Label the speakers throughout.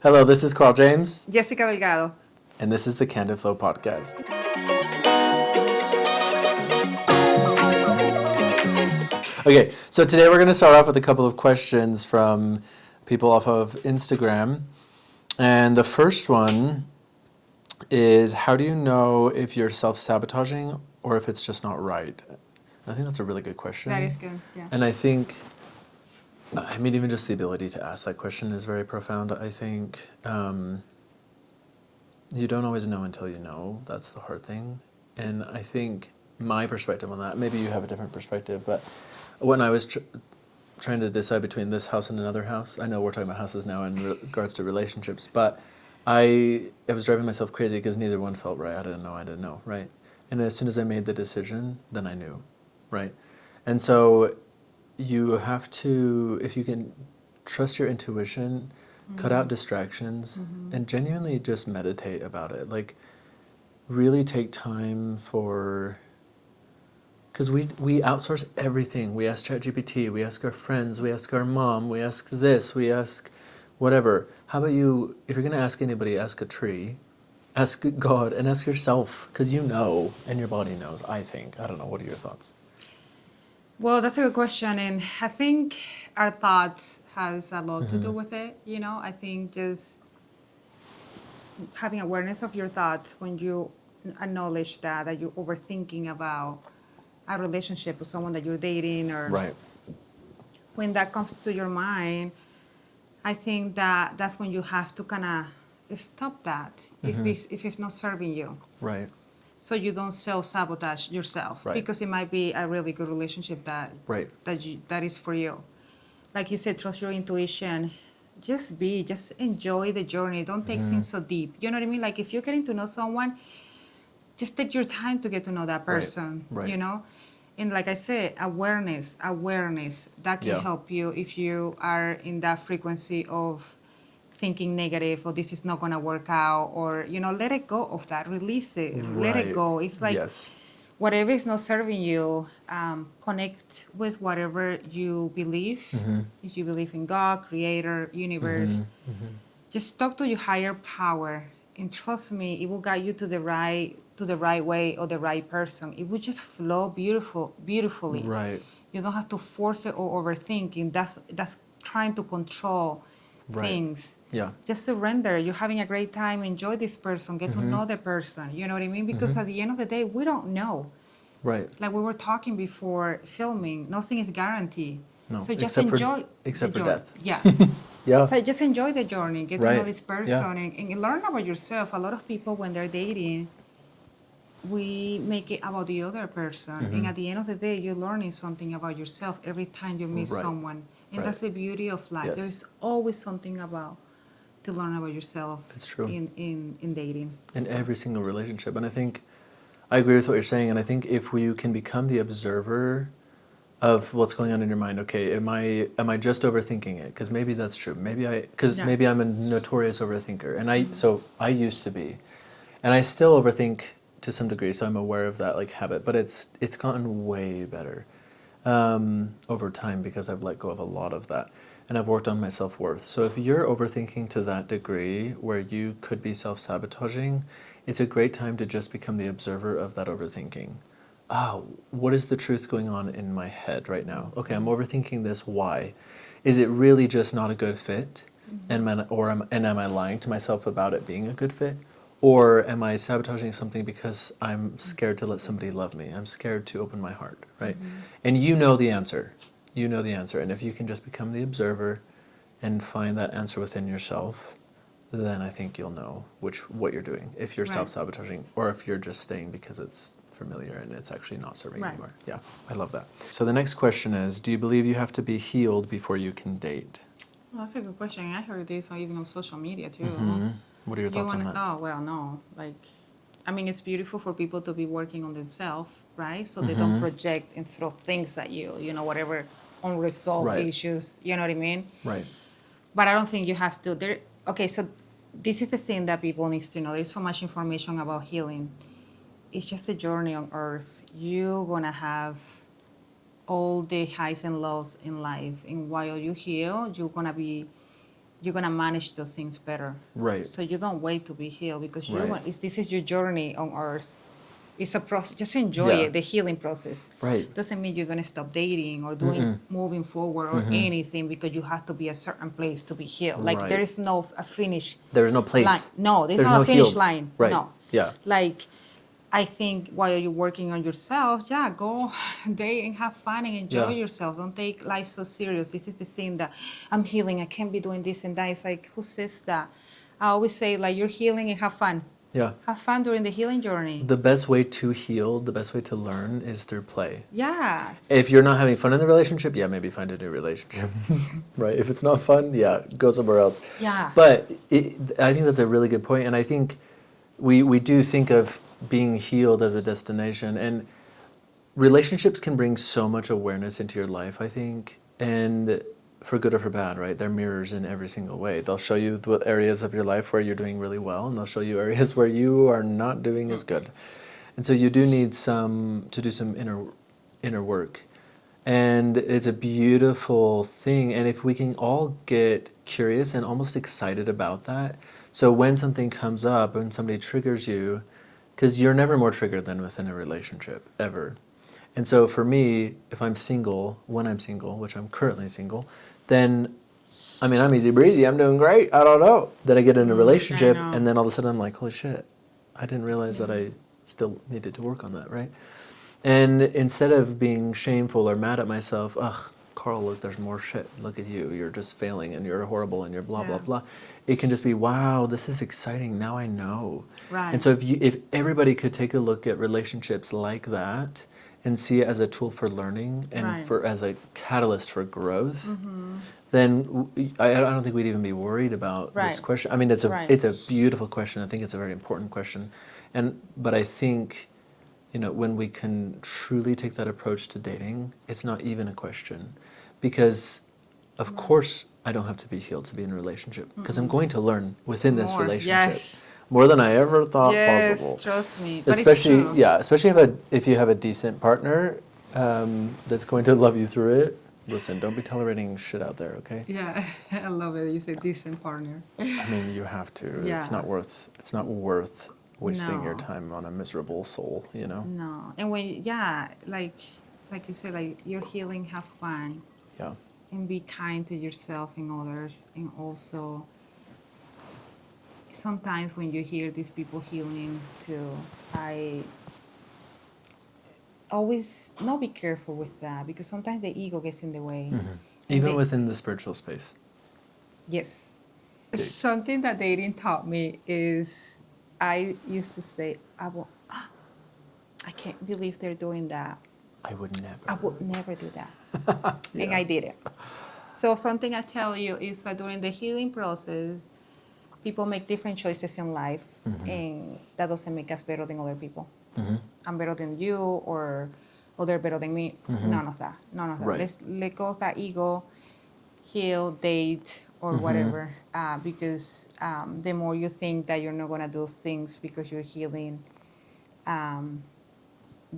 Speaker 1: Hello, this is Carl James.
Speaker 2: Jessica Delgado.
Speaker 1: And this is the Candid Flow podcast. Okay, so today we're going to start off with a couple of questions from people off of Instagram. And the first one is, how do you know if you're self-sabotaging or if it's just not right? I think that's a really good question.
Speaker 2: That is good, yeah.
Speaker 1: And I think, even just the ability to ask that question is very profound. I think you don't always know until you know. That's the hard thing. And I think my perspective on that, maybe you have a different perspective, but when I was trying to decide between this house and another house, I know we're talking about houses now in regards to relationships, but I was driving myself crazy because neither one felt right. I didn't know, right? And as soon as I made the decision, then I knew, right? And so you have to, if you can trust your intuition, cut out distractions, and genuinely just meditate about it. Like, really take time for, because we outsource everything. We ask ChatGPT, we ask our friends, we ask our mom, we ask this, we ask whatever. How about you, if you're going to ask anybody, ask a tree, ask God, and ask yourself, because you know, and your body knows, I think. I don't know, what are your thoughts?
Speaker 2: Well, that's a good question, and I think our thoughts has a lot to do with it. You know, I think just having awareness of your thoughts when you acknowledge that you're overthinking about a relationship with someone that you're dating, or
Speaker 1: Right.
Speaker 2: when that comes to your mind, I think that's when you have to kind of stop that if it's not serving you.
Speaker 1: Right.
Speaker 2: So you don't self-sabotage yourself,
Speaker 1: Right.
Speaker 2: because it might be a really good relationship
Speaker 1: Right.
Speaker 2: that is for you. Like you said, trust your intuition. Just enjoy the journey. Don't take things so deep. You know what I mean? Like, if you're getting to know someone, just take your time to get to know that person.
Speaker 1: Right.
Speaker 2: You know? And like I said, awareness, that can help you if you are in that frequency of thinking negative, or this is not going to work out, or, let it go of that. Release it. Let it go. It's like,
Speaker 1: yes.
Speaker 2: whatever is not serving you, connect with whatever you believe. If you believe in God, Creator, Universe, just talk to your higher power, and trust me, it will guide you to the right way, or the right person. It will just flow beautifully.
Speaker 1: Right.
Speaker 2: You don't have to force it or overthinking. That's trying to control things.
Speaker 1: Yeah.
Speaker 2: Just surrender. You're having a great time. Enjoy this person. Get to know the person. You know what I mean? Because at the end of the day, we don't know.
Speaker 1: Right.
Speaker 2: Like we were talking before filming, nothing is guaranteed.
Speaker 1: No.
Speaker 2: So just
Speaker 1: except
Speaker 2: enjoy
Speaker 1: for, except
Speaker 2: the
Speaker 1: for
Speaker 2: journey.
Speaker 1: death.
Speaker 2: Yeah.
Speaker 1: Yeah.
Speaker 2: So just enjoy the journey. Get to know
Speaker 1: Right.
Speaker 2: this person,
Speaker 1: Yeah.
Speaker 2: and learn about yourself. A lot of people, when they're dating, we make it about the other person. And at the end of the day, you're learning something about yourself every time you meet
Speaker 1: Right.
Speaker 2: someone. And
Speaker 1: Right.
Speaker 2: that's the beauty of life.
Speaker 1: Yes.
Speaker 2: There's always something to learn about yourself.
Speaker 1: It's true.
Speaker 2: In dating.
Speaker 1: In every single relationship. And I think I agree with what you're saying. And I think if you can become the observer of what's going on in your mind, okay, am I just overthinking it? Because maybe that's true. Maybe I'm a notorious overthinker. And so I used to be. And I still overthink to some degree, so I'm aware of that habit. But it's gotten way better over time, because I've let go of a lot of that. And I've worked on my self-worth. So if you're overthinking to that degree where you could be self-sabotaging, it's a great time to just become the observer of that overthinking. What is the truth going on in my head right now? Okay, I'm overthinking this. Why? Is it really just not a good fit? And am I lying to myself about it being a good fit? Or am I sabotaging something because I'm scared to let somebody love me? I'm scared to open my heart, right? And you know the answer. You know the answer. And if you can just become the observer and find that answer within yourself, then I think you'll know what you're doing. If you're self-sabotaging, or if you're just staying because it's familiar and it's actually not serving you anymore. Yeah, I love that. So the next question is, do you believe you have to be healed before you can date?
Speaker 2: Well, that's a good question. I heard this even on social media too.
Speaker 1: What are your thoughts on that?
Speaker 2: Oh, well, no. It's beautiful for people to be working on themselves, right? So they don't project and throw things at you, whatever unresolved issues, you know what I mean?
Speaker 1: Right.
Speaker 2: But I don't think you have to. Okay, so this is the thing that people need to know. There's so much information about healing. It's just a journey on earth. You're going to have all the highs and lows in life. And while you heal, you're going to be you're gonna manage those things better.
Speaker 1: Right.
Speaker 2: So you don't wait to be healed because
Speaker 1: Right.
Speaker 2: this is your journey on earth. It's a process. Just enjoy
Speaker 1: Yeah.
Speaker 2: it, the healing process.
Speaker 1: Right.
Speaker 2: Doesn't mean you're gonna stop dating or
Speaker 1: Mm-mm.
Speaker 2: moving forward or anything because you have to be a certain place to be healed. Like there
Speaker 1: Right.
Speaker 2: is no a finish
Speaker 1: There's no place.
Speaker 2: line. No, there's
Speaker 1: There's
Speaker 2: not
Speaker 1: no
Speaker 2: a finish
Speaker 1: healed.
Speaker 2: line.
Speaker 1: Right.
Speaker 2: No.
Speaker 1: Yeah.
Speaker 2: Like I think while you're working on yourself, yeah, go date and have fun and enjoy
Speaker 1: Yeah.
Speaker 2: yourself. Don't take life so serious. This is the thing that I'm healing. I can't be doing this and that. It's like, who says that? I always say, like, you're healing and have fun.
Speaker 1: Yeah.
Speaker 2: Have fun during the healing journey.
Speaker 1: The best way to heal, the best way to learn is through play.
Speaker 2: Yes.
Speaker 1: If you're not having fun in the relationship, yeah, maybe find a new relationship. Right? If it's not fun, yeah, go somewhere else.
Speaker 2: Yeah.
Speaker 1: But I think that's a really good point. And I think we do think of being healed as a destination. And relationships can bring so much awareness into your life, I think. And for good or for bad, right? They're mirrors in every single way. They'll show you the areas of your life where you're doing really well, and they'll show you areas where you are not doing as good. And so you do need to do some inner work. And it's a beautiful thing. And if we can all get curious and almost excited about that, so when something comes up and somebody triggers you, because you're never more triggered than within a relationship, ever. And so for me, if I'm single, when I'm single, which I'm currently single, then, I mean, I'm easy breezy, I'm doing great, I don't know. Then I get in a relationship,
Speaker 2: know.
Speaker 1: and then all of a sudden I'm like, holy shit, I didn't realize that I still needed to work on that, right? And instead of being shameful or mad at myself, ugh, Carl, look, there's more shit. Look at you. You're just failing and you're horrible and you're blah, blah,
Speaker 2: Yeah.
Speaker 1: blah. It can just be, wow, this is exciting. Now I know.
Speaker 2: Right.
Speaker 1: And so if everybody could take a look at relationships like that and see it as a tool for learning and
Speaker 2: Right.
Speaker 1: as a catalyst for growth, then I don't think we'd even be worried about this
Speaker 2: Right.
Speaker 1: question. I mean, it's
Speaker 2: Right.
Speaker 1: a beautiful question. I think it's a very important question. But I think, when we can truly take that approach to dating, it's not even a question. Because, of course, I don't have to be healed to be in a relationship. Because I'm going to learn within this
Speaker 2: More,
Speaker 1: relationship.
Speaker 2: yes.
Speaker 1: More than I ever thought
Speaker 2: Yes,
Speaker 1: possible.
Speaker 2: trust me. But
Speaker 1: Especially,
Speaker 2: it's true.
Speaker 1: yeah, especially if you have a decent partner that's going to love you through it. Listen, don't be tolerating shit out there, okay?
Speaker 2: Yeah, I love it. You say decent partner.
Speaker 1: I mean, you have to.
Speaker 2: Yeah.
Speaker 1: It's not worth wasting your
Speaker 2: No.
Speaker 1: time on a miserable soul,
Speaker 2: No, and like you said, like you're healing, have fun,
Speaker 1: Yeah.
Speaker 2: and be kind to yourself and others, and also sometimes when you hear these people healing too, I always be careful with that because sometimes the ego gets in the way. And
Speaker 1: Even within the spiritual space.
Speaker 2: Yes. Something that dating taught me is I used to say, I can't believe they're doing that.
Speaker 1: I would never.
Speaker 2: I would never do that. And I did it. So something I tell you is that during the healing process, people make different choices in life, and that doesn't make us better than other people. I'm better than you, or they're better than me. None of that. None of that.
Speaker 1: Right.
Speaker 2: Let's let go of that ego, heal, date, or whatever. Because the more you think that you're not gonna do things because you're healing,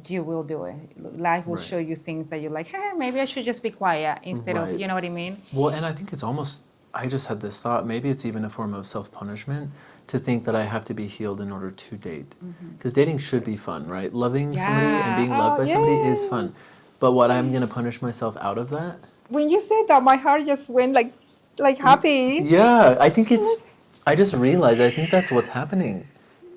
Speaker 2: you will do it. Life will
Speaker 1: Right.
Speaker 2: show you things that you're like, hey, maybe I should just be quiet instead
Speaker 1: Right.
Speaker 2: of, you know what I mean?
Speaker 1: Well, and I think it's almost, I just had this thought, maybe it's even a form of self-punishment to think that I have to be healed in order to date. Because dating should be fun, right? Loving somebody and
Speaker 2: Yeah.
Speaker 1: being loved by somebody is
Speaker 2: yeah.
Speaker 1: fun. But what I'm going to punish myself out of that?
Speaker 2: When you said that, my heart just went like happy.
Speaker 1: Yeah, I think I just realized, I think that's what's happening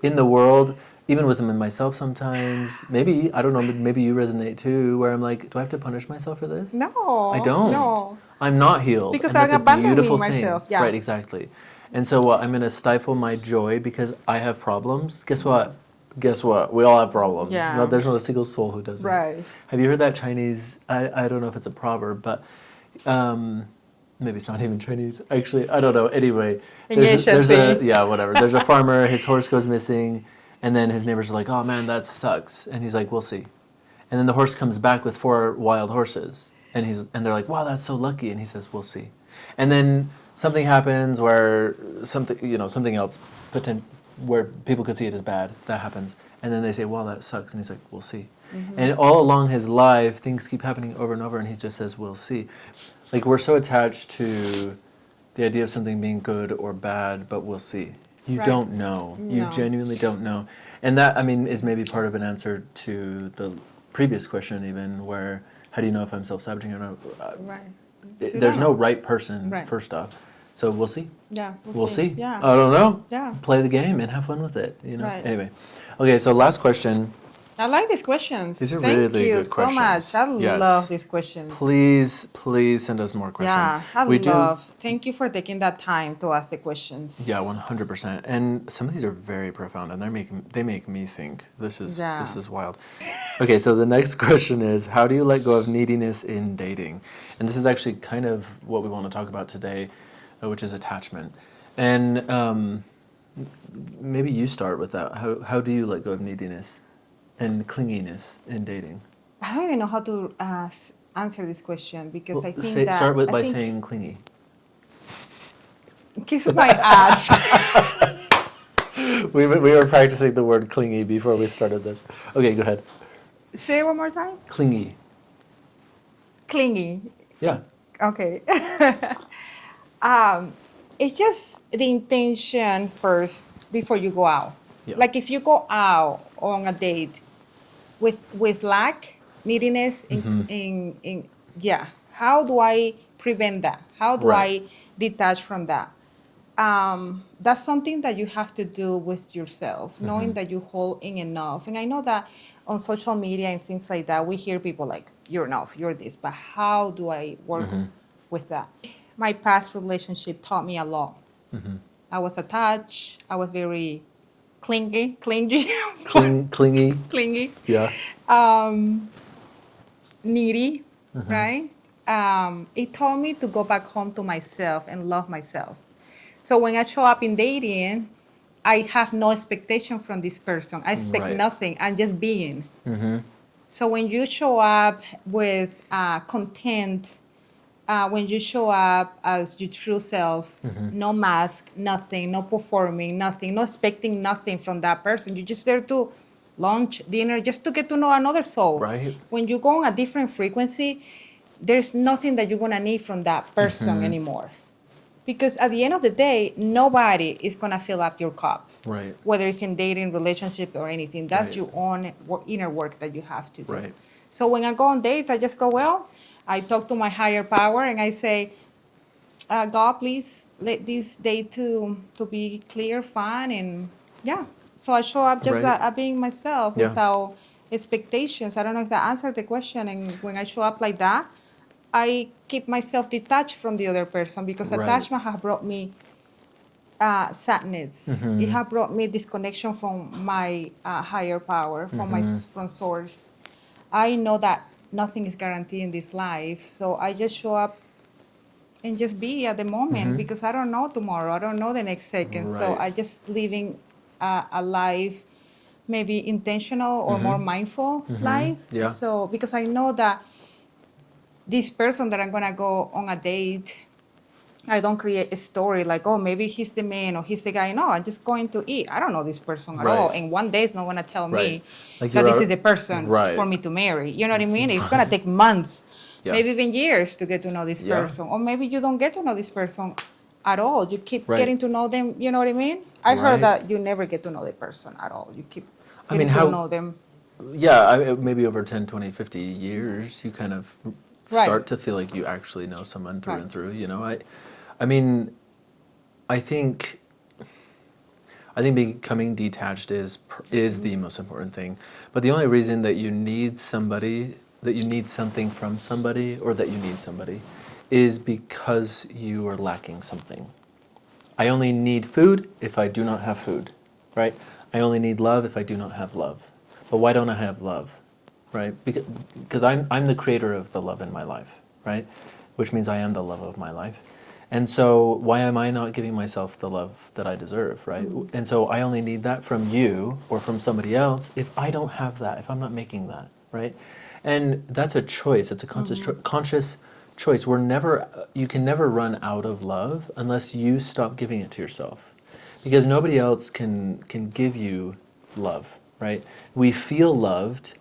Speaker 1: in the world, even within myself sometimes. Maybe, I don't know, maybe you resonate too, where I'm like, do I have to punish myself for this?
Speaker 2: No.
Speaker 1: I don't.
Speaker 2: No.
Speaker 1: I'm not healed.
Speaker 2: Because
Speaker 1: and that's
Speaker 2: I'm
Speaker 1: a
Speaker 2: abandoning
Speaker 1: beautiful
Speaker 2: myself,
Speaker 1: thing.
Speaker 2: yeah.
Speaker 1: Right, exactly. And so what? I'm going to stifle my joy because I have problems. Guess what? Guess what? We all have problems.
Speaker 2: Yeah.
Speaker 1: No, there's not a single soul who doesn't.
Speaker 2: Right.
Speaker 1: Have you heard that Chinese? I don't know if it's a proverb, but maybe it's not even Chinese. Actually, I don't know. Anyway, there's a yeah, whatever. There's a farmer. His horse goes missing, and then his neighbors are like, "Oh man, that sucks." And he's like, "We'll see." And then the horse comes back with 4 wild horses, and they're like, "Wow, that's so lucky." And he says, "We'll see." And then something happens where something else where people could see it as bad, that happens. And then they say, "Well, that sucks." And he's like, "We'll see." And all along his life, things keep happening over and over, and he just says, "We'll see." Like, we're so attached to the idea of something being good or bad, but we'll see. You
Speaker 2: Right.
Speaker 1: don't know. You
Speaker 2: No.
Speaker 1: genuinely don't know. And that, I mean, is maybe part of an answer to the previous question, even, where how do you know if I'm self-sabotaging or not?
Speaker 2: Right.
Speaker 1: There's
Speaker 2: don't
Speaker 1: no
Speaker 2: know.
Speaker 1: right person,
Speaker 2: Right.
Speaker 1: first off. So we'll see.
Speaker 2: Yeah.
Speaker 1: We'll see.
Speaker 2: Yeah.
Speaker 1: I don't know.
Speaker 2: Yeah.
Speaker 1: Play the game and have fun with it, you know?
Speaker 2: Right.
Speaker 1: Anyway. Okay, so last question.
Speaker 2: I like these questions.
Speaker 1: These are
Speaker 2: Thank
Speaker 1: really
Speaker 2: you
Speaker 1: good
Speaker 2: so much.
Speaker 1: questions.
Speaker 2: I
Speaker 1: Yes.
Speaker 2: love these questions.
Speaker 1: Please send us more questions.
Speaker 2: Yeah, I
Speaker 1: We do.
Speaker 2: love. Thank you for taking that time to ask the questions.
Speaker 1: Yeah, 100%. And some of these are very profound, and they make me think. This
Speaker 2: Yeah.
Speaker 1: is wild. Okay, so the next question is, how do you let go of neediness in dating? And this is actually kind of what we want to talk about today, which is attachment. And maybe you start with that. How do you let go of neediness and clinginess in dating?
Speaker 2: I don't even know how to answer this question because I think
Speaker 1: Start by
Speaker 2: I think
Speaker 1: saying clingy.
Speaker 2: kiss my ass.
Speaker 1: We were practicing the word clingy before we started this. Okay, go ahead.
Speaker 2: Say it one more time.
Speaker 1: Clingy.
Speaker 2: Clingy.
Speaker 1: Yeah.
Speaker 2: Okay. It's just the intention first before you go out.
Speaker 1: Yeah.
Speaker 2: Like if you go out on a date with lack, neediness, in yeah. How do I prevent that? How do
Speaker 1: Right.
Speaker 2: I detach from that? That's something that you have to do with yourself, knowing that you hold in enough. And I know that on social media and things like that, we hear people like, you're enough, you're this, but how do I work with that? My past relationship taught me a lot. I was attached, I was very clingy,
Speaker 1: Clingy.
Speaker 2: clingy,
Speaker 1: Yeah.
Speaker 2: needy, right? It taught me to go back home to myself and love myself. So when I show up in dating, I have no expectation from this person. I expect
Speaker 1: Right.
Speaker 2: nothing. I'm just being. So when you show up with content, when you show up as your true self, no mask, nothing, no performing, nothing, no expecting nothing from that person. You're just there to lunch, dinner, just to get to know another soul.
Speaker 1: Right.
Speaker 2: When you go on a different frequency, there's nothing that you're gonna need from that person anymore. Because at the end of the day, nobody is gonna fill up your cup.
Speaker 1: Right.
Speaker 2: Whether it's in dating, relationship, or anything. That's
Speaker 1: Right.
Speaker 2: your own inner work that you have to do.
Speaker 1: Right.
Speaker 2: So when I go on dates, I just go, well, I talk to my higher power and I say, God, please let this date to be clear, fun, and yeah. So I show up just
Speaker 1: Right.
Speaker 2: being myself
Speaker 1: Yeah.
Speaker 2: without expectations. I don't know if that answered the question. And when I show up like that, I keep myself detached from the other person because
Speaker 1: Right.
Speaker 2: attachment has brought me sadness. It has brought me disconnection from my higher power, from from source. I know that nothing is guaranteed in this life, so I just show up and just be at the moment because I don't know tomorrow. I don't know the next second. So
Speaker 1: Right.
Speaker 2: I just living a life, maybe intentional or more mindful life.
Speaker 1: Yeah.
Speaker 2: So because I know that this person that I'm gonna go on a date, I don't create a story like, oh, maybe he's the man or he's the guy. No, I'm just going to eat. I don't know this person at all.
Speaker 1: Right.
Speaker 2: And one day is not gonna tell
Speaker 1: Right.
Speaker 2: me
Speaker 1: Like
Speaker 2: that
Speaker 1: you're
Speaker 2: this
Speaker 1: out-
Speaker 2: is the person
Speaker 1: Right.
Speaker 2: for me to marry. You know what I mean? It's gonna take months,
Speaker 1: Yeah.
Speaker 2: maybe even years to get to know this
Speaker 1: Yeah.
Speaker 2: person. Or maybe you don't get to know this person at all. You keep
Speaker 1: Right.
Speaker 2: getting to know them, you know what I mean? I
Speaker 1: Right.
Speaker 2: heard that you never get to know the person at all. You keep
Speaker 1: I mean,
Speaker 2: getting to
Speaker 1: how-
Speaker 2: know them.
Speaker 1: Yeah, maybe over 10, 20, 50 years, you kind of
Speaker 2: Right.
Speaker 1: start to feel like you actually know someone through
Speaker 2: Right.
Speaker 1: and through, you know? I mean, I think becoming detached is the most important thing. But the only reason that you need somebody, that you need something from somebody, or that you need somebody, is because you are lacking something. I only need food if I do not have food, right? I only need love if I do not have love. But why don't I have love, right? Because I'm the creator of the love in my life, right? Which means I am the love of my life. And so why am I not giving myself the love that I deserve, right? And so I only need that from you or from somebody else if I don't have that, if I'm not making that, right? And that's a choice. It's a conscious choice. You can never run out of love unless you stop giving it to yourself. Because nobody else can give you love, right? We feel loved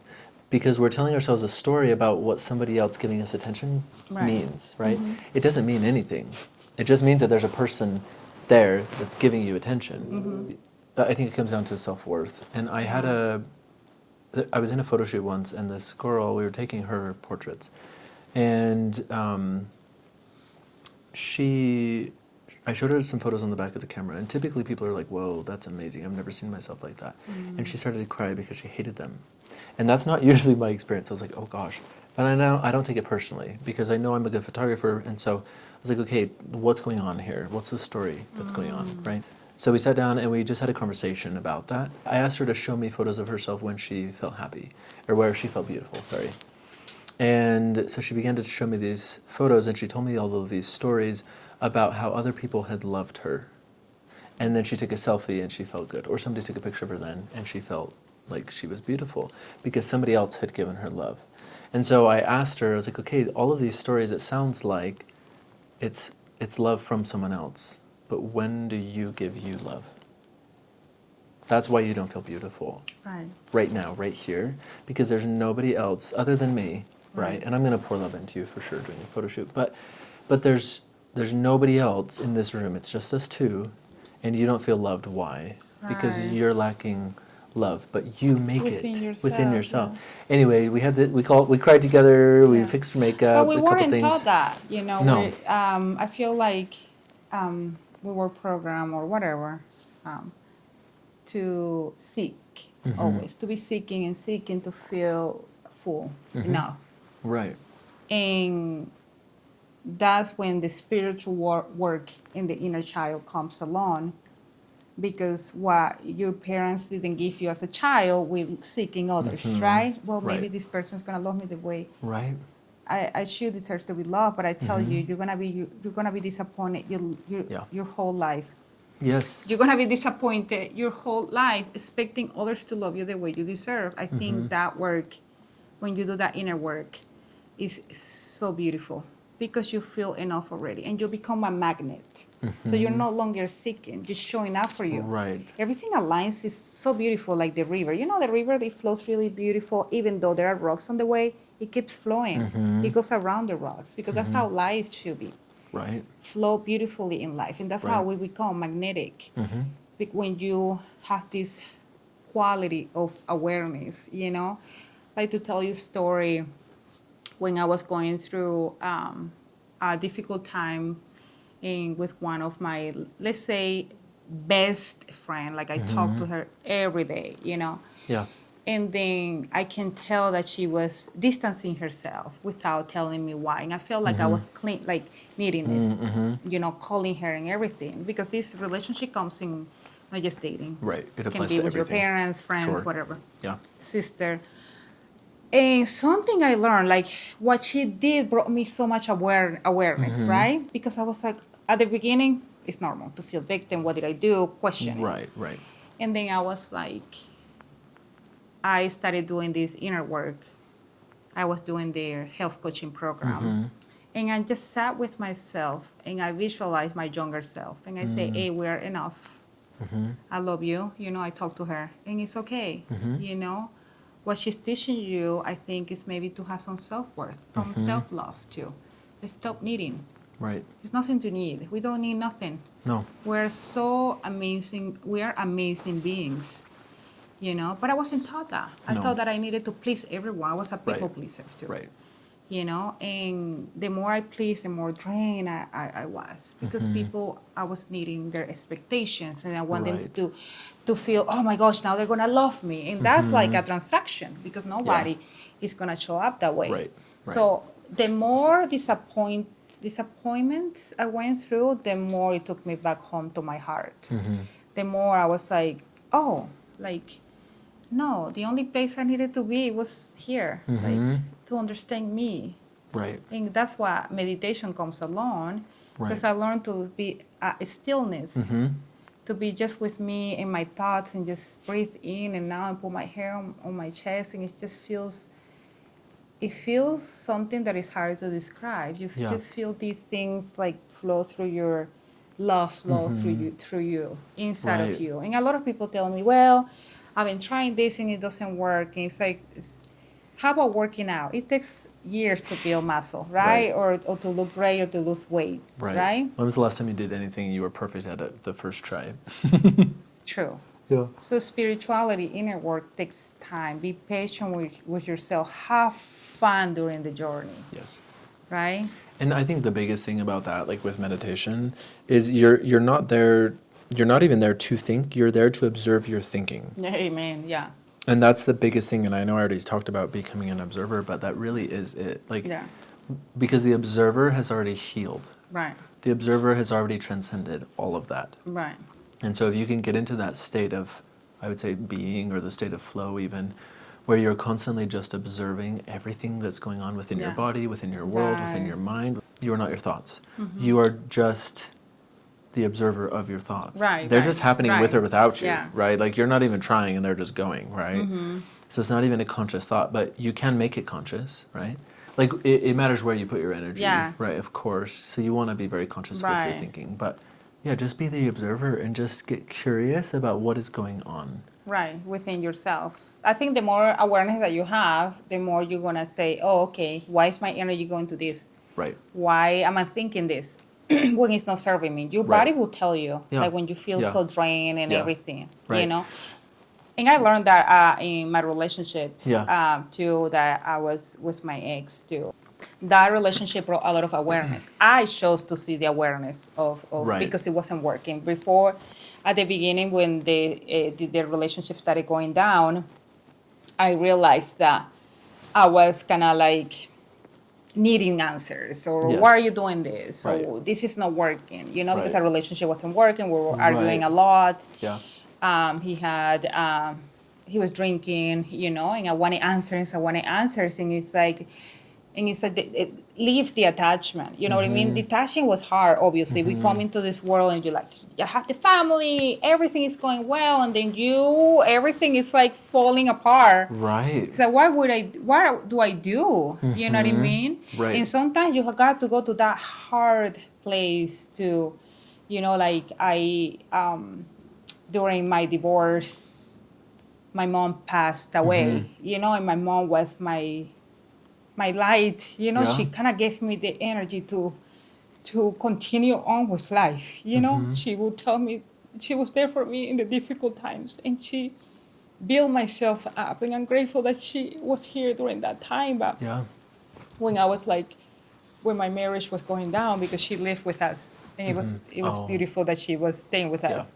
Speaker 1: because we're telling ourselves a story about what somebody else giving us attention
Speaker 2: Right.
Speaker 1: means, right? It doesn't mean anything. It just means that there's a person there that's giving you attention. I think it comes down to self-worth. And I was in a photo shoot once, and this girl, we were taking her portraits, and I showed her some photos on the back of the camera, and typically people are like, whoa, that's amazing, I've never seen myself like that. And she started to cry because she hated them. And that's not usually my experience. I was like, oh gosh. But I don't take it personally, because I know I'm a good photographer, and so I was like, okay, what's going on here? What's the story that's going on, right? So we sat down and we just had a conversation about that. I asked her to show me photos of herself when she felt happy, or where she felt beautiful, sorry. And so she began to show me these photos, and she told me all of these stories about how other people had loved her. And then she took a selfie and she felt good. Or somebody took a picture of her then and she felt like she was beautiful because somebody else had given her love. And so I asked her, I was like, okay, all of these stories, it sounds like it's love from someone else. But when do you give you love? That's why you don't feel beautiful. Right now, right here. Because there's nobody else other than me, right? And I'm going to pour love into you for sure during the photo shoot. But there's nobody else in this room. It's just us two. And you don't feel loved. Why? Because you're lacking love, but you make
Speaker 2: Within
Speaker 1: it within
Speaker 2: yourself.
Speaker 1: yourself. Anyway, we cried together. We fixed her makeup.
Speaker 2: But we
Speaker 1: a couple
Speaker 2: weren't
Speaker 1: things.
Speaker 2: taught that, you know.
Speaker 1: No.
Speaker 2: I feel like we were programmed or whatever to seek always, to be seeking and seeking to feel full, enough.
Speaker 1: Right.
Speaker 2: And that's when the spiritual work in the inner child comes along, because what your parents didn't give you as a child will seeking others, right? Well, maybe
Speaker 1: Right.
Speaker 2: this person's gonna love me the way
Speaker 1: Right.
Speaker 2: I should deserve to be loved, but I tell you, you're gonna be disappointed your whole life.
Speaker 1: Yes.
Speaker 2: You're gonna be disappointed your whole life, expecting others to love you the way you deserve. I think that work, when you do that inner work, is so beautiful because you feel enough already, and you become a magnet. So you're no longer seeking; just showing up for you.
Speaker 1: Right.
Speaker 2: Everything aligns. Is so beautiful, like the river. You know, the river, it flows really beautiful, even though there are rocks on the way. It keeps flowing. It goes around the rocks because that's how life should be.
Speaker 1: Right.
Speaker 2: Flow beautifully in life, and that's how we become magnetic. When you have this quality of awareness, you know. Like to tell you a story, when I was going through a difficult time with one of my, let's say, best friend. Like I talked to her every day, you know.
Speaker 1: Yeah.
Speaker 2: And then I can tell that she was distancing herself without telling me why. And I felt like I was clean, like neediness, you know, calling her and everything. Because this relationship comes in not just dating.
Speaker 1: Right. It
Speaker 2: Can
Speaker 1: applies
Speaker 2: be
Speaker 1: to
Speaker 2: with your
Speaker 1: everything.
Speaker 2: parents, friends,
Speaker 1: Sure.
Speaker 2: whatever,
Speaker 1: Yeah.
Speaker 2: sister. And something I learned, like what she did brought me so much awareness, right? Because I was like, at the beginning, it's normal to feel victim. What did I do? Questioning.
Speaker 1: Right. Right.
Speaker 2: And then I was like, I started doing this inner work. I was doing their health coaching program. And I just sat with myself and I visualized my younger self. And I say, hey, we are enough. I love you. You know, I talk to her and it's okay. You know, what she's teaching you, I think, is maybe to have some self-worth, some self-love too. Stop needing.
Speaker 1: Right.
Speaker 2: There's nothing to need. We don't need nothing.
Speaker 1: No.
Speaker 2: We're so amazing. We are amazing beings, you know. But I wasn't taught that. I
Speaker 1: No.
Speaker 2: thought that I needed to please everyone. I was a people
Speaker 1: Right.
Speaker 2: pleaser too.
Speaker 1: Right.
Speaker 2: You know, and the more I pleased, the more drained I was, because people, I was needing their expectations, and I want
Speaker 1: Right.
Speaker 2: them to feel, oh my gosh, now they're gonna love me, and that's like a transaction, because nobody is gonna show up that way.
Speaker 1: Right. Right.
Speaker 2: So the more disappointments I went through, the more it took me back home to my heart. The more I was like, oh, like, no, the only place I needed to be was here, like to understand me.
Speaker 1: Right.
Speaker 2: And that's why meditation comes along, because I learned to be stillness, to be just with me and my thoughts, and just breathe in and out and put my hair on my chest, and it feels something that is hard to describe. You just feel these things like flow through your love, flow through you, inside of
Speaker 1: Right.
Speaker 2: you. And a lot of people tell me, well, I've been trying this and it doesn't work. And it's like, how about working out? It takes years to build muscle,
Speaker 1: Right.
Speaker 2: right? Or to look great or to lose weight, right?
Speaker 1: When was the last time you did anything you were perfect at it the first try?
Speaker 2: True.
Speaker 1: Yeah.
Speaker 2: So spirituality, inner work takes time. Be patient with yourself. Have fun during the journey,
Speaker 1: Yes.
Speaker 2: right?
Speaker 1: And I think the biggest thing about that, like with meditation, is you're not there. You're not even there to think. You're there to observe your thinking.
Speaker 2: Amen. Yeah.
Speaker 1: And that's the biggest thing. And I know I already talked about becoming an observer, but that really is it. Like,
Speaker 2: Yeah.
Speaker 1: because the observer has already healed.
Speaker 2: Right.
Speaker 1: The observer has already transcended all of that.
Speaker 2: Right.
Speaker 1: And so if you can get into that state of, I would say, being, or the state of flow even, where you're constantly just observing everything that's going on within your
Speaker 2: Yeah.
Speaker 1: body, within your world, within
Speaker 2: Right.
Speaker 1: your mind, you are not your thoughts. You are just the observer of your thoughts.
Speaker 2: Right,
Speaker 1: They're
Speaker 2: right,
Speaker 1: just happening with
Speaker 2: right.
Speaker 1: or without you,
Speaker 2: Yeah.
Speaker 1: right? Like, you're not even trying and they're just going, right? So it's not even a conscious thought, but you can make it conscious, right? Like, it matters where you put your energy,
Speaker 2: Yeah.
Speaker 1: right? Of course. So you want to be very conscious with your
Speaker 2: Right.
Speaker 1: thinking. But yeah, just be the observer and just get curious about what is going on.
Speaker 2: Right. Within yourself. I think the more awareness that you have, the more you're going to say, oh, okay, why is my energy going to this?
Speaker 1: Right.
Speaker 2: Why am I thinking this when it's not serving me? Your
Speaker 1: Right.
Speaker 2: body will tell you,
Speaker 1: Yeah.
Speaker 2: like when you feel
Speaker 1: Yeah.
Speaker 2: so drained and
Speaker 1: Yeah.
Speaker 2: everything,
Speaker 1: Right.
Speaker 2: you know? And I learned that in my relationship,
Speaker 1: Yeah.
Speaker 2: too, that I was with my ex, too. That relationship brought a lot of awareness. I chose to see the awareness of
Speaker 1: Right.
Speaker 2: because it wasn't working. Before, at the beginning, when the relationship started going down, I realized that I was kind of like needing answers, or why are
Speaker 1: Yes.
Speaker 2: you doing this?
Speaker 1: Right.
Speaker 2: Or this is not working, you know, because
Speaker 1: Right.
Speaker 2: our relationship wasn't working. We were arguing
Speaker 1: Right.
Speaker 2: a lot.
Speaker 1: Yeah.
Speaker 2: He was drinking, you know, and I wanted answers. And it's like it leaves the attachment. You know what I mean? Detaching was hard. Obviously, we come into this world and you're like, you have the family, everything is going well, and then everything is like falling apart.
Speaker 1: Right.
Speaker 2: So what do I do? You know what I mean?
Speaker 1: Right.
Speaker 2: And sometimes you have got to go to that hard place to, you know, like during my divorce, my mom passed away, you know, and my mom was my light, you know.
Speaker 1: Yeah.
Speaker 2: She kind of gave me the energy to continue on with life, you know. She would tell me she was there for me in the difficult times, and she built myself up, and I'm grateful that she was here during that time. But
Speaker 1: Yeah.
Speaker 2: when I was like, when my marriage was going down, because she lived with us, and it was
Speaker 1: Oh.
Speaker 2: beautiful that she was staying with
Speaker 1: Yeah.
Speaker 2: us.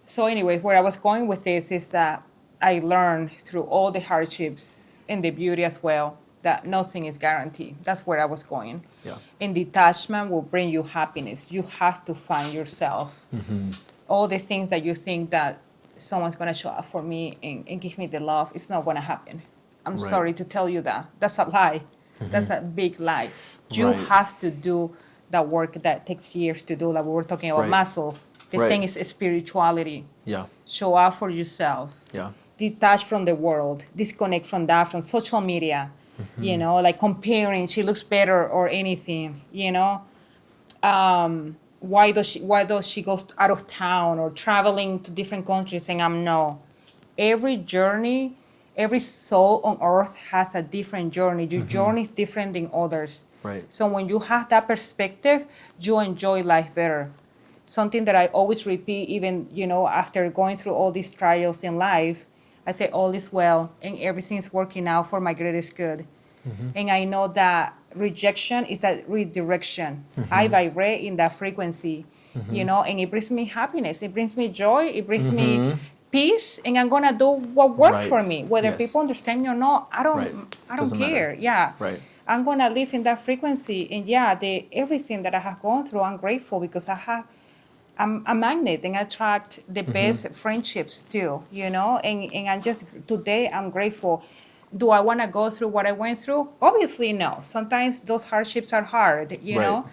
Speaker 2: So anyway, where I was going with this is that I learned through all the hardships and the beauty as well that nothing is guaranteed. That's where I was going.
Speaker 1: Yeah.
Speaker 2: And detachment will bring you happiness. You have to find yourself. All the things that you think that someone's going to show up for me and give me the love, it's not going to happen. I'm
Speaker 1: Right.
Speaker 2: sorry to tell you that. That's a lie. That's a big lie. You
Speaker 1: Right.
Speaker 2: have to do that work that takes years to do. Like we were talking about
Speaker 1: Right.
Speaker 2: muscles. The
Speaker 1: Right.
Speaker 2: thing is spirituality.
Speaker 1: Yeah.
Speaker 2: Show up for yourself.
Speaker 1: Yeah.
Speaker 2: Detach from the world. Disconnect from that, from social media. You know, like comparing. She looks better or anything. You know, why does she go out of town or traveling to different countries? And I'm no. Every journey, every soul on earth has a different journey. Your journey is different than others.
Speaker 1: Right.
Speaker 2: So when you have that perspective, you enjoy life better. Something that I always repeat, even, you know, after going through all these trials in life, I say all is well and everything is working out for my greatest good. And I know that rejection is that redirection. I vibrate in that frequency, you know, and it brings me happiness. It brings me joy. It brings me peace. And I'm going to do what works
Speaker 1: Right.
Speaker 2: for me. Whether
Speaker 1: Yes.
Speaker 2: people understand me or not, I
Speaker 1: Right.
Speaker 2: don't
Speaker 1: Doesn't matter.
Speaker 2: care. Yeah.
Speaker 1: Right.
Speaker 2: I'm going to live in that frequency. And yeah, everything that I have gone through, I'm grateful because I'm a magnet and I attract the best friendships too, you know, and today I'm grateful. Do I want to go through what I went through? Obviously, no. Sometimes those hardships are hard, you
Speaker 1: Right.
Speaker 2: know,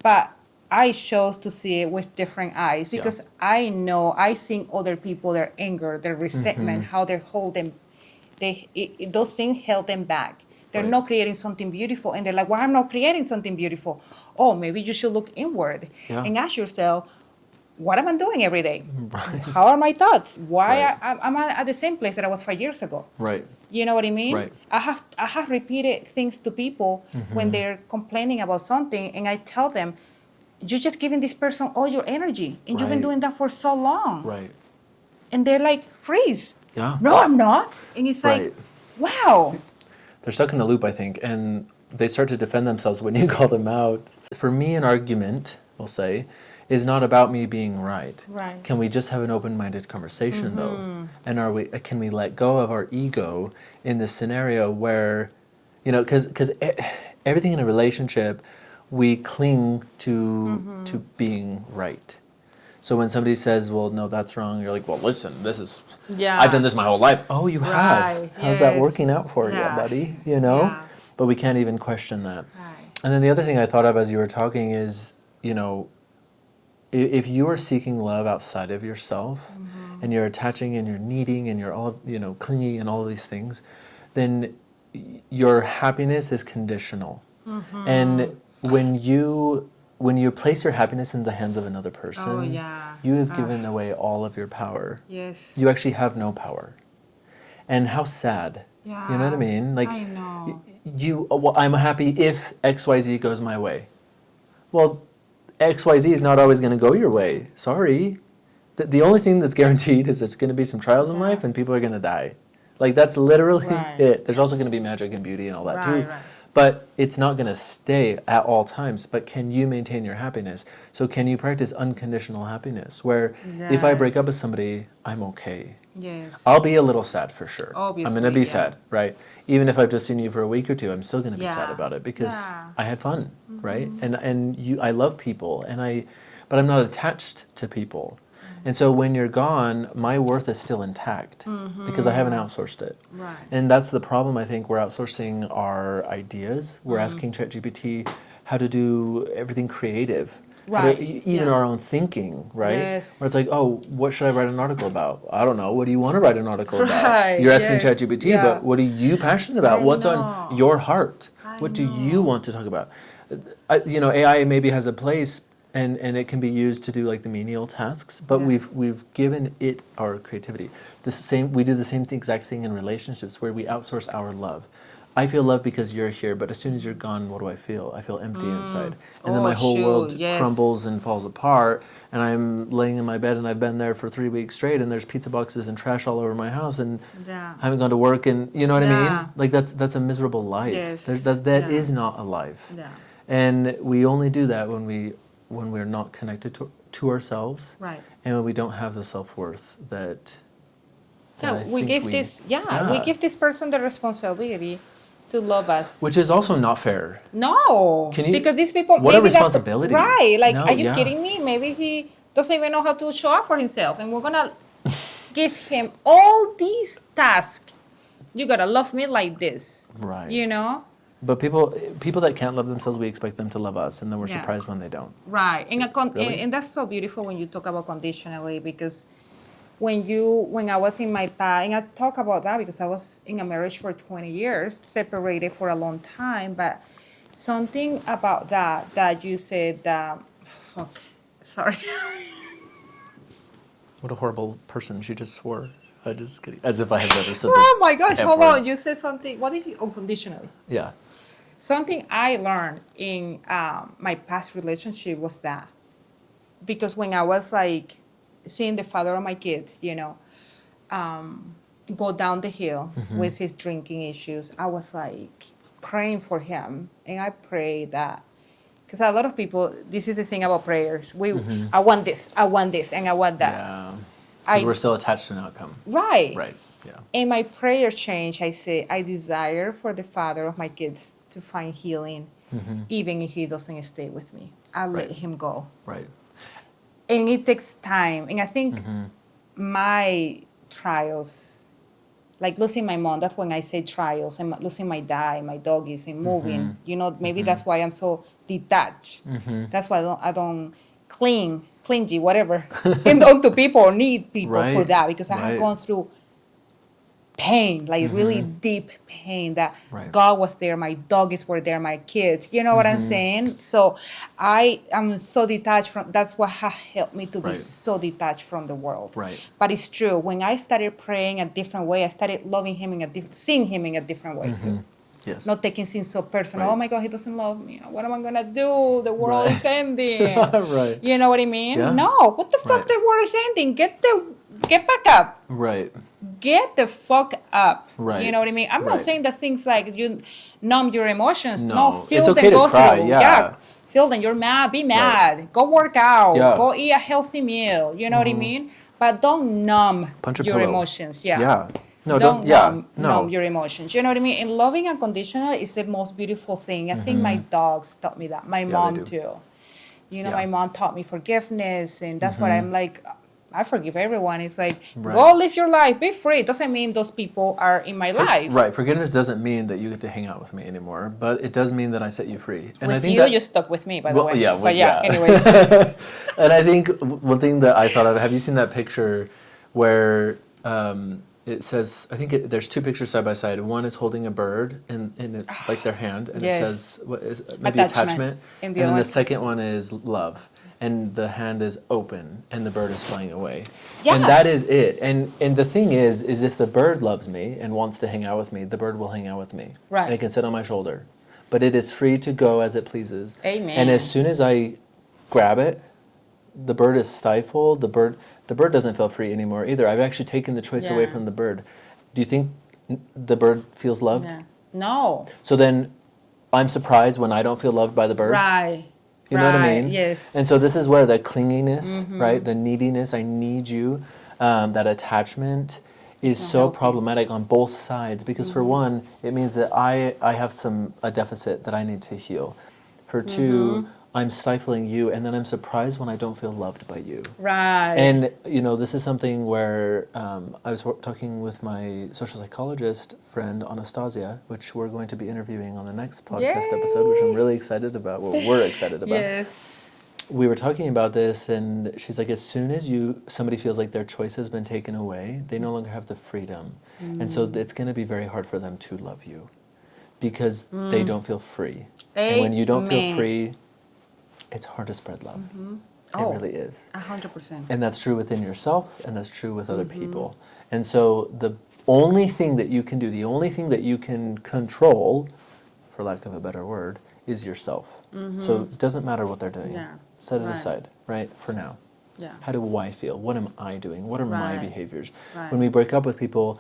Speaker 2: but I chose to see it with different eyes because I know I seen other people, their anger, their resentment, how they're holding, those things held them back. They're
Speaker 1: Right.
Speaker 2: not creating something beautiful, and they're like, "Well, I'm not creating something beautiful." Oh, maybe you should look inward
Speaker 1: Yeah.
Speaker 2: and ask yourself, what am I doing every day?
Speaker 1: Right.
Speaker 2: How are my thoughts? Why
Speaker 1: Right.
Speaker 2: am I at the same place that I was 5 years ago?
Speaker 1: Right.
Speaker 2: You know what I mean?
Speaker 1: Right.
Speaker 2: I have repeated things to people when they're complaining about something, and I tell them, you're just giving this person all your energy, and you've been
Speaker 1: Right.
Speaker 2: doing that for so long.
Speaker 1: Right.
Speaker 2: And they're like, freeze.
Speaker 1: Yeah.
Speaker 2: No, I'm not. And it's like,
Speaker 1: Right.
Speaker 2: wow.
Speaker 1: They're stuck in the loop, I think, and they start to defend themselves when you call them out. For me, an argument, we'll say, is not about me being right.
Speaker 2: Right.
Speaker 1: Can we just have an open-minded conversation, though? And can we let go of our ego in this scenario where, because everything in a relationship, we cling to being right. So when somebody says, "Well, no, that's wrong," you're like, "Well, listen, I've done this my whole life." Oh, you have.
Speaker 2: Right,
Speaker 1: How's that
Speaker 2: yes.
Speaker 1: working out for you,
Speaker 2: Yeah.
Speaker 1: buddy?
Speaker 2: Yeah.
Speaker 1: But we can't even question that.
Speaker 2: Right.
Speaker 1: And then the other thing I thought of as you were talking is, if you are seeking love outside of yourself, and you're attaching and you're needing and you're all, clingy and all of these things, then your happiness is conditional. And when you place your happiness in the hands of another person,
Speaker 2: Oh, yeah.
Speaker 1: you have given away all of your power.
Speaker 2: Yes.
Speaker 1: You actually have no power. And how sad.
Speaker 2: Yeah.
Speaker 1: You know what I mean? Like,
Speaker 2: I know.
Speaker 1: I'm happy if XYZ goes my way. Well, XYZ is not always going to go your way. Sorry. The only thing that's guaranteed is there's going to be some trials in life and people are going to die. Like, that's literally
Speaker 2: Right.
Speaker 1: it. There's also going to be magic and beauty and all that too.
Speaker 2: Right.
Speaker 1: But it's not going to stay at all times. But can you maintain your happiness? So can you practice unconditional happiness where if I break up with somebody, I'm okay.
Speaker 2: Yes.
Speaker 1: I'll be a little sad for sure.
Speaker 2: Obviously,
Speaker 1: I'm going to be
Speaker 2: yeah.
Speaker 1: sad, right? Even if I've just seen you for a week or two, I'm still going to be sad
Speaker 2: Yeah.
Speaker 1: about it because
Speaker 2: Yeah.
Speaker 1: I had fun, right? And I love people, but I'm not attached to people. And so when you're gone, my worth is still intact because I haven't outsourced it.
Speaker 2: Right.
Speaker 1: And that's the problem, I think. We're outsourcing our ideas. We're asking ChatGPT how to do everything creative.
Speaker 2: Right.
Speaker 1: Even
Speaker 2: Yeah.
Speaker 1: our own thinking, right?
Speaker 2: Yes.
Speaker 1: Where it's like, oh, what should I write an article about? I don't know. What do you want to write an article about?
Speaker 2: Right,
Speaker 1: You're asking
Speaker 2: yes,
Speaker 1: ChatGPT,
Speaker 2: yeah.
Speaker 1: but what are you passionate about?
Speaker 2: I
Speaker 1: What's
Speaker 2: know.
Speaker 1: on your heart?
Speaker 2: I
Speaker 1: What do
Speaker 2: know.
Speaker 1: you want to talk about? AI maybe has a place and it can be used to do like the menial tasks, but
Speaker 2: Yeah.
Speaker 1: we've given it our creativity. We do the same exact thing in relationships where we outsource our love. I feel love because you're here, but as soon as you're gone, what do I feel? I feel empty inside. And then
Speaker 2: Oh,
Speaker 1: my whole world
Speaker 2: yes.
Speaker 1: crumbles and falls apart, and I'm laying in my bed and I've been there for 3 weeks straight, and there's pizza boxes and trash all over my house, and
Speaker 2: Yeah.
Speaker 1: I haven't gone to work, and you know what I
Speaker 2: Yeah.
Speaker 1: mean? Like that's a miserable life.
Speaker 2: Yes.
Speaker 1: That
Speaker 2: Yeah.
Speaker 1: is not a life.
Speaker 2: Yeah.
Speaker 1: And we only do that when we're not connected to ourselves,
Speaker 2: Right.
Speaker 1: and when we don't have the self-worth that I
Speaker 2: Yeah, we
Speaker 1: think
Speaker 2: give we give this person the responsibility to love us.
Speaker 1: which is also not fair.
Speaker 2: No,
Speaker 1: Can you-
Speaker 2: because these people.
Speaker 1: what a
Speaker 2: maybe that-
Speaker 1: responsibility.
Speaker 2: Right? Like,
Speaker 1: No,
Speaker 2: are you
Speaker 1: yeah.
Speaker 2: kidding me? Maybe he doesn't even know how to show up for himself, and we're gonna give him all these tasks. You gotta love me like this,
Speaker 1: Right.
Speaker 2: you know?
Speaker 1: But people that can't love themselves, we expect them to love us, and then we're
Speaker 2: Yeah.
Speaker 1: surprised when they don't.
Speaker 2: Right,
Speaker 1: Really?
Speaker 2: and that's so beautiful when you talk about conditionally, because when I was in my past, and I talk about that because I was in a marriage for 20 years, separated for a long time, but something about that you said, fuck, sorry.
Speaker 1: What a horrible person! She just swore. I just kidding. As if I have never said
Speaker 2: Oh my gosh,
Speaker 1: F
Speaker 2: hold
Speaker 1: word.
Speaker 2: on, you said something, what did you, unconditionally?
Speaker 1: Yeah.
Speaker 2: Something I learned in my past relationship was that, because when I was like seeing the father of my kids, go down the hill with his drinking issues, I was like praying for him, and I pray that, because a lot of people, this is the thing about prayers, I want this, and I want that.
Speaker 1: Yeah.
Speaker 2: I-
Speaker 1: Because we're still attached to an outcome.
Speaker 2: Right.
Speaker 1: Right. Yeah.
Speaker 2: In my prayer change, I say, I desire for the father of my kids to find healing, even if he doesn't stay with me. I let
Speaker 1: Right.
Speaker 2: him go.
Speaker 1: Right.
Speaker 2: And it takes time. And I think my trials, like losing my mom, that's when I say trials, and losing my dad, my doggies, and moving. Maybe that's why I'm so detached. That's why I don't clingy, whatever, and onto people or need people for
Speaker 1: Right,
Speaker 2: that, because I have
Speaker 1: right.
Speaker 2: gone through pain, like really deep pain that
Speaker 1: Right.
Speaker 2: God was there, my doggies were there, my kids. You know what I'm saying? So I am so detached from. That's what has helped me to be
Speaker 1: Right.
Speaker 2: so detached from the world.
Speaker 1: Right.
Speaker 2: But it's true. When I started praying a different way, I started loving Him seeing Him in a different way too.
Speaker 1: Yes.
Speaker 2: Not taking things so personal.
Speaker 1: Right.
Speaker 2: Oh my God, He doesn't love me. What am I gonna do? The world
Speaker 1: Right.
Speaker 2: is ending.
Speaker 1: Right.
Speaker 2: You know what I mean?
Speaker 1: Yeah.
Speaker 2: No. What the fuck?
Speaker 1: Right.
Speaker 2: The world is ending. Get back up.
Speaker 1: Right.
Speaker 2: Get the fuck up.
Speaker 1: Right.
Speaker 2: You know what I mean? I'm not
Speaker 1: Right.
Speaker 2: saying that things like you numb your emotions.
Speaker 1: No.
Speaker 2: Feel
Speaker 1: It's
Speaker 2: them,
Speaker 1: okay to
Speaker 2: go
Speaker 1: cry,
Speaker 2: through.
Speaker 1: yeah.
Speaker 2: Feel them. You're mad. Be mad. Go work out.
Speaker 1: Yeah.
Speaker 2: Go eat a healthy meal. You know what I mean? But don't numb
Speaker 1: Punch a
Speaker 2: your
Speaker 1: pillow.
Speaker 2: emotions.
Speaker 1: Yeah. No,
Speaker 2: don't
Speaker 1: yeah.
Speaker 2: numb
Speaker 1: No.
Speaker 2: your emotions. You know what I mean? And loving unconditional is the most beautiful thing. I think my dogs taught me that. My
Speaker 1: they
Speaker 2: mom
Speaker 1: do.
Speaker 2: too. You know,
Speaker 1: Yeah.
Speaker 2: my mom taught me forgiveness, and that's what I'm like. I forgive everyone. It's like,
Speaker 1: Right.
Speaker 2: go live your life, be free. It doesn't mean those people are in my life.
Speaker 1: Right. Forgiveness doesn't mean that you get to hang out with me anymore, but it does mean that I set you free. And I
Speaker 2: With
Speaker 1: think
Speaker 2: you,
Speaker 1: that,
Speaker 2: you stuck with me, by the
Speaker 1: well,
Speaker 2: way.
Speaker 1: yeah,
Speaker 2: But yeah,
Speaker 1: yeah.
Speaker 2: anyways.
Speaker 1: And I think one thing that I thought of, have you seen that picture where it says, I think there's two pictures side by side. One is holding a bird in it, like their hand, and
Speaker 2: Yes.
Speaker 1: it says, what is maybe
Speaker 2: Attachment.
Speaker 1: attachment.
Speaker 2: And
Speaker 1: And
Speaker 2: the
Speaker 1: then
Speaker 2: other
Speaker 1: the
Speaker 2: one-
Speaker 1: second one is love. And the hand is open, and the bird is flying away.
Speaker 2: Yeah.
Speaker 1: And that is it. And the thing is if the bird loves me and wants to hang out with me, the bird will hang out with me.
Speaker 2: Right.
Speaker 1: And it can sit on my shoulder. But it is free to go as it pleases.
Speaker 2: Amen.
Speaker 1: And as soon as I grab it, the bird is stifled. The bird doesn't feel free anymore either. I've actually taken the choice away
Speaker 2: Yeah.
Speaker 1: from the bird. Do you think the bird feels loved?
Speaker 2: Yeah. No.
Speaker 1: So then I'm surprised when I don't feel loved by the bird.
Speaker 2: Right.
Speaker 1: You know what I
Speaker 2: Right,
Speaker 1: mean?
Speaker 2: yes.
Speaker 1: And so this is where the clinginess, right, the neediness, I need you, that attachment is
Speaker 2: not
Speaker 1: so
Speaker 2: healthy.
Speaker 1: problematic on both sides. Because for one, it means that I have a deficit that I need to heal. For two, I'm stifling you, and then I'm surprised when I don't feel loved by you.
Speaker 2: Right.
Speaker 1: And this is something where I was talking with my social psychologist friend Anastasia, which we're going to be interviewing on the next podcast episode, which I'm really excited about. Well, we're excited about.
Speaker 2: Yes.
Speaker 1: We were talking about this, and she's like, as soon as somebody feels like their choice has been taken away, they no longer have the freedom, and so it's going to be very hard for them to love you, because they don't feel free. And when you don't feel
Speaker 2: Amen.
Speaker 1: free, it's hard to spread love.
Speaker 2: Oh.
Speaker 1: It really is.
Speaker 2: 100%.
Speaker 1: And that's true within yourself, and that's true with other people. And so the only thing that you can do, the only thing that you can control, for lack of a better word, is yourself. So it doesn't matter what they're doing.
Speaker 2: Yeah.
Speaker 1: Set it
Speaker 2: Right.
Speaker 1: aside, right, for now.
Speaker 2: Yeah.
Speaker 1: How do I feel? What am I doing? What are my
Speaker 2: Right.
Speaker 1: behaviors?
Speaker 2: Right.
Speaker 1: When we break up with people,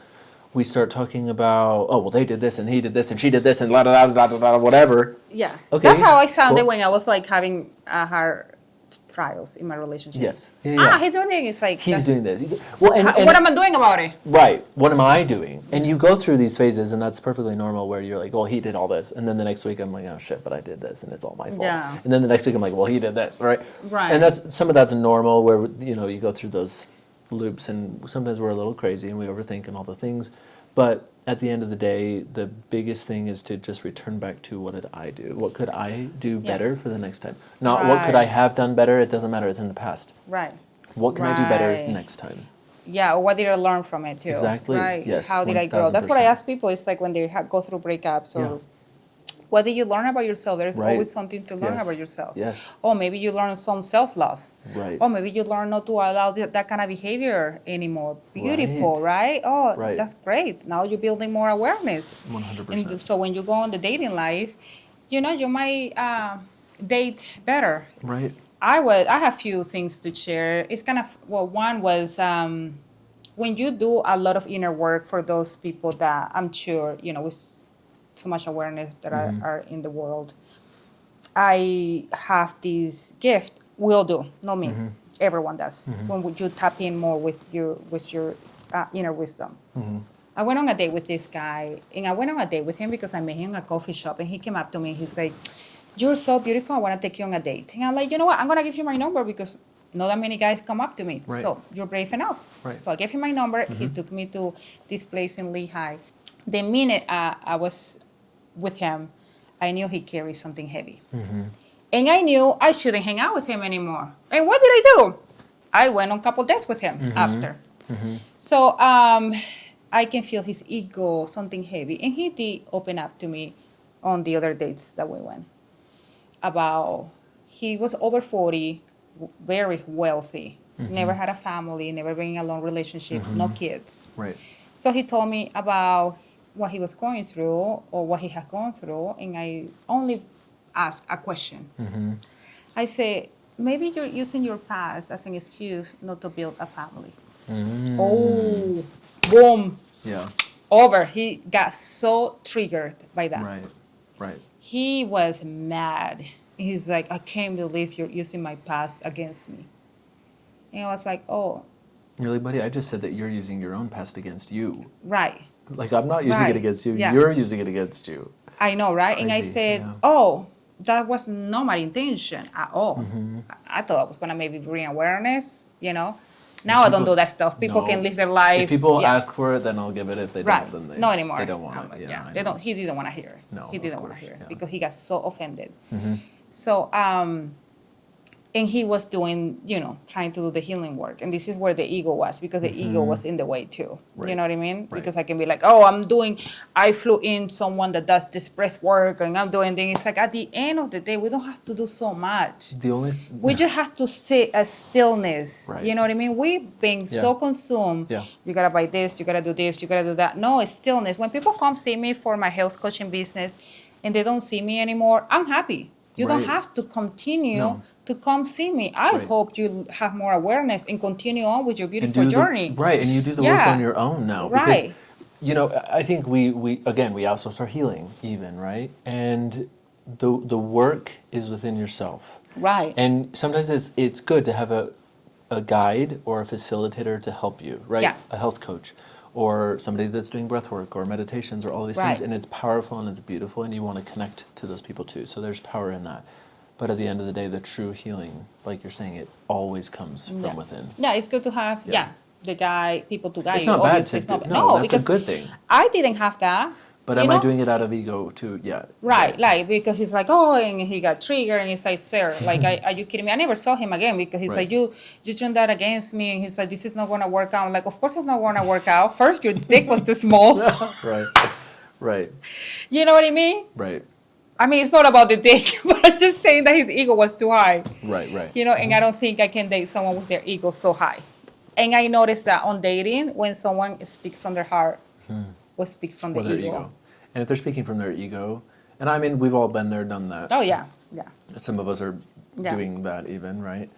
Speaker 1: we start talking about, oh, well, they did this, and he did this, and she did this, and la da da da da da, whatever.
Speaker 2: Yeah.
Speaker 1: Okay,
Speaker 2: That's how I sounded
Speaker 1: cool.
Speaker 2: when I was like having hard trials in my relationship.
Speaker 1: Yes. Yeah.
Speaker 2: He's doing it. It's like
Speaker 1: He's
Speaker 2: that's-
Speaker 1: doing this. Well, and
Speaker 2: what am I doing about it?
Speaker 1: right. What am I doing? And you go through these phases, and that's perfectly normal, where you're like, well, he did all this. And then the next week, I'm like, oh, shit, but I did this, and it's all my fault.
Speaker 2: Yeah.
Speaker 1: And then the next week, I'm like, well, he did this, right?
Speaker 2: Right.
Speaker 1: And some of that's normal, where, you go through those loops, and sometimes we're a little crazy, and we overthink and all the things. But at the end of the day, the biggest thing is to just return back to, what did I do? What could I do better for the next time? Not what could I
Speaker 2: Right.
Speaker 1: have done better? It doesn't matter. It's in the past.
Speaker 2: Right.
Speaker 1: What can I do better
Speaker 2: Right.
Speaker 1: next time?
Speaker 2: Yeah, or what did I learn from it too?
Speaker 1: Exactly,
Speaker 2: Right.
Speaker 1: yes,
Speaker 2: How did I grow? That's what I
Speaker 1: 1000%.
Speaker 2: ask people. It's like when they go through breakups, or
Speaker 1: Yeah.
Speaker 2: what did you learn about yourself? There's
Speaker 1: Right.
Speaker 2: always something to learn
Speaker 1: Yes.
Speaker 2: about yourself.
Speaker 1: Yes.
Speaker 2: Or maybe you learn some self-love.
Speaker 1: Right.
Speaker 2: Or maybe you learn not to allow that kind of behavior anymore. Beautiful, right? Oh,
Speaker 1: Right.
Speaker 2: that's great. Now you're building more awareness.
Speaker 1: 100%.
Speaker 2: And so when you go on the dating life, you might date better.
Speaker 1: Right.
Speaker 2: I have few things to share. It's kind of, well, one was when you do a lot of inner work for those people that I'm sure, with so much awareness that are in the world. I have this gift. Will do, not me. Everyone does. When you tap in more with your inner wisdom. I went on a date with this guy, and I went on a date with him because I met him in a coffee shop, and he came up to me and he's like, "You're so beautiful. I want to take you on a date." And I'm like, "You know what? I'm gonna give you my number because not that many guys come up to me.
Speaker 1: Right.
Speaker 2: So you're brave enough."
Speaker 1: Right.
Speaker 2: So I gave him my number. He took me to this place in Lehigh. The minute I was with him, I knew he carried something heavy. And I knew I shouldn't hang out with him anymore. And what did I do? I went on a couple dates with him after. So I can feel his ego, something heavy. And he did open up to me on the other dates that we went about he was over 40, very wealthy, never had a family, never been in a long relationship, no kids.
Speaker 1: Right.
Speaker 2: So he told me about what he was going through or what he had gone through, and I only asked a question. I say, maybe you're using your past as an excuse not to build a family. Oh, boom,
Speaker 1: Yeah.
Speaker 2: over. He got so triggered by that.
Speaker 1: Right. Right.
Speaker 2: He was mad. He's like, I can't believe you're using my past against me. And I was like, oh,
Speaker 1: You're like, buddy, I just said that you're using your own past against you.
Speaker 2: right.
Speaker 1: Like, I'm not using it
Speaker 2: Right.
Speaker 1: against you.
Speaker 2: Yeah.
Speaker 1: You're using it against you.
Speaker 2: I know, right? And I
Speaker 1: Crazy,
Speaker 2: said,
Speaker 1: yeah.
Speaker 2: oh, that was not my intention at all.
Speaker 1: Mm-hmm.
Speaker 2: I thought I was going to maybe bring awareness, you know. Now I don't do that stuff. People
Speaker 1: No.
Speaker 2: can live their life.
Speaker 1: If people
Speaker 2: yeah.
Speaker 1: ask for it, then I'll give it. If they
Speaker 2: Right.
Speaker 1: don't, then they
Speaker 2: Not anymore.
Speaker 1: They don't want it. Yeah. I
Speaker 2: They
Speaker 1: know.
Speaker 2: don't. He didn't want to hear it.
Speaker 1: No,
Speaker 2: He
Speaker 1: of
Speaker 2: didn't want to
Speaker 1: course,
Speaker 2: hear it
Speaker 1: yeah.
Speaker 2: because he got so offended.
Speaker 1: Mm-hmm.
Speaker 2: So, and he was doing, trying to do the healing work. And this is where the ego was, because the ego was in the way too.
Speaker 1: Right.
Speaker 2: You know what I mean?
Speaker 1: Right.
Speaker 2: Because I can be like, oh, I flew in someone that does this breath work and I'm doing things. It's like at the end of the day, we don't have to do so much.
Speaker 1: The only
Speaker 2: We just have to sit a stillness.
Speaker 1: Right.
Speaker 2: You know what I mean? We've been so consumed.
Speaker 1: Yeah.
Speaker 2: You gotta buy this, you gotta do this, you gotta do that. No, it's stillness. When people come see me for my health coaching business and they don't see me anymore, I'm happy. You don't
Speaker 1: Right.
Speaker 2: have to continue
Speaker 1: No.
Speaker 2: to come see me. I
Speaker 1: Right.
Speaker 2: hope you have more awareness and continue on with your
Speaker 1: and
Speaker 2: beautiful
Speaker 1: do
Speaker 2: journey.
Speaker 1: right, and you do the work
Speaker 2: Yeah.
Speaker 1: on your own now.
Speaker 2: Right.
Speaker 1: Because, I think we outsource our healing even, right? And the work is within yourself.
Speaker 2: Right.
Speaker 1: And sometimes it's good to have a guide or a facilitator to help you, right?
Speaker 2: Yeah.
Speaker 1: A health coach or somebody that's doing breath work or meditations or all these things.
Speaker 2: Right.
Speaker 1: And it's powerful and it's beautiful and you want to connect to those people too. So there's power in that. But at the end of the day, the true healing, like you're saying, it always comes
Speaker 2: Yeah.
Speaker 1: from within.
Speaker 2: Yeah, it's good to have
Speaker 1: Yeah.
Speaker 2: the guy, people to guide
Speaker 1: It's
Speaker 2: you.
Speaker 1: not bad
Speaker 2: Obviously,
Speaker 1: to
Speaker 2: it's
Speaker 1: do.
Speaker 2: not
Speaker 1: No, that's
Speaker 2: because
Speaker 1: a good thing.
Speaker 2: I didn't have that.
Speaker 1: But
Speaker 2: you
Speaker 1: am I
Speaker 2: know?
Speaker 1: doing it out of ego too? Yeah.
Speaker 2: Right, like because he's like, oh, and he got triggered, and he's like, sir, like, are you kidding me? I never saw him again because he's
Speaker 1: Right.
Speaker 2: like, you turned that against me, and he's like, this is not gonna work out. I'm like, of course it's not gonna work out. First, your dick was too small.
Speaker 1: Right. Right.
Speaker 2: You know what I mean?
Speaker 1: Right.
Speaker 2: I mean, it's not about the dick, but I'm just saying that his ego was too high.
Speaker 1: Right. Right.
Speaker 2: You know, and I don't think I can date someone with their ego so high. And I noticed that on dating, when someone speaks from their heart or speak from the
Speaker 1: Or their ego. And if they're speaking from their ego, and I mean, we've all been there, done that.
Speaker 2: Oh, yeah, yeah.
Speaker 1: Some of us are
Speaker 2: Yeah.
Speaker 1: doing that even, right?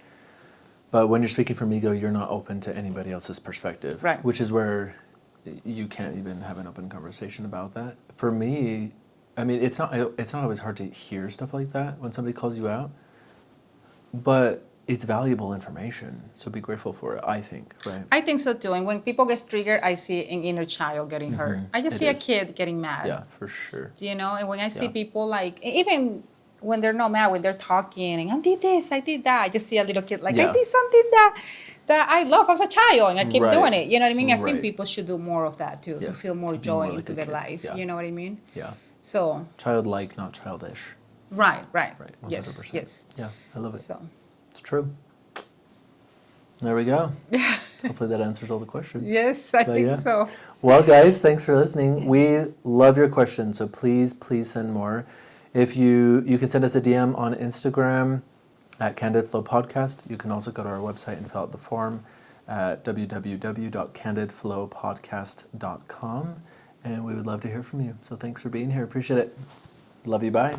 Speaker 1: But when you're speaking from ego, you're not open to anybody else's perspective.
Speaker 2: Right.
Speaker 1: Which is where you can't even have an open conversation about that. For me, I mean, it's not always hard to hear stuff like that when somebody calls you out, but it's valuable information. So be grateful for it, I think, right?
Speaker 2: I think so too. And when people get triggered, I see an inner child getting hurt. I just
Speaker 1: It
Speaker 2: see
Speaker 1: is.
Speaker 2: a kid getting mad.
Speaker 1: Yeah, for sure.
Speaker 2: You know, and when I see
Speaker 1: Yeah.
Speaker 2: people like, even when they're not mad, when they're talking, and I did this, I did that, I just see a little kid like,
Speaker 1: Yeah.
Speaker 2: I did something that I love as a child, and I keep
Speaker 1: Right.
Speaker 2: doing it. You know what I mean? I think
Speaker 1: Right.
Speaker 2: people should do more of that too, to
Speaker 1: Yes,
Speaker 2: feel more
Speaker 1: to be
Speaker 2: joy
Speaker 1: more like
Speaker 2: into
Speaker 1: a
Speaker 2: their
Speaker 1: kid.
Speaker 2: life.
Speaker 1: Yeah.
Speaker 2: You know what I mean?
Speaker 1: Yeah.
Speaker 2: So,
Speaker 1: Childlike, not childish.
Speaker 2: right.
Speaker 1: Right. 100%.
Speaker 2: Yes, yes.
Speaker 1: Yeah, I love it.
Speaker 2: So,
Speaker 1: It's true. There we go. Hopefully that answers all the questions.
Speaker 2: yes, I
Speaker 1: But
Speaker 2: think
Speaker 1: yeah.
Speaker 2: so.
Speaker 1: Well, guys, thanks for listening. We love your questions, so please send more. If you can send us a DM on Instagram at Candid Flow Podcast. You can also go to our website and fill out the form at www.candidflowpodcast.com. And we would love to hear from you. So thanks for being here. Appreciate it. Love you. Bye.